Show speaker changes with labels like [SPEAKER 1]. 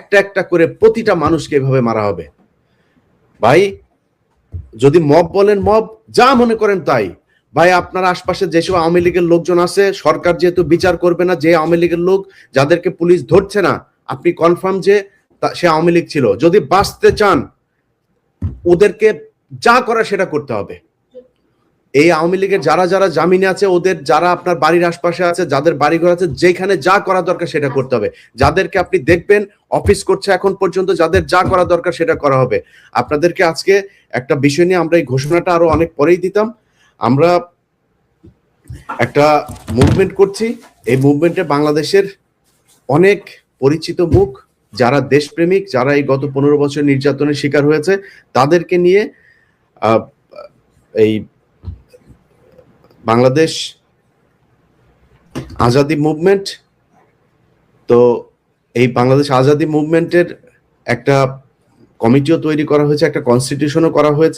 [SPEAKER 1] একটা একটা করে প্রতিটা মানুষকে এভাবে মারা হবে। ভাই যদি মব বলেন, মব যা মনে করেন তাই। ভাই আপনার আশপাশে যেসব আওয়ামী লীগের লোকজন আছে, সরকার যেহেতু বিচার করবে না, যে আওয়ামী লীগের লোক যাদেরকে পুলিশ ধরছে না, আপনি কনফার্ম যে সে আওয়ামী লীগ ছিল, যদি বাঁচতে চান ওদেরকে যা করা সেটা করতে হবে। এই আওয়ামী লীগের যারা যারা জামিনে আছে, ওদের যারা আপনার বাড়ির আশপাশে আছে, যাদের বাড়িঘর আছে, যেখানে যা করা দরকার সেটা করতে হবে। যাদেরকে আপনি দেখবেন অফিস করছে এখন পর্যন্ত, যাদের যা করা দরকার সেটা করা হবে। আপনাদেরকে আজকে একটা বিষয় নিয়ে আমরা এই ঘোষণাটা আরো অনেক পরেই দিতাম। আমরা একটা মুভমেন্ট করছি, এই মুভমেন্টে বাংলাদেশের অনেক পরিচিত মুখ, যারা দেশপ্রেমিক, যারা এই গত 15 বছর নির্যাতনের শিকার হয়েছে, তাদেরকে নিয়ে এই বাংলাদেশ আজাদি মুভমেন্ট, তো এই বাংলাদেশ আজাদি মুভমেন্টের একটা কমিটিও তৈরি করা হয়েছে, একটা কনস্টিটিউশনও করা হয়েছে।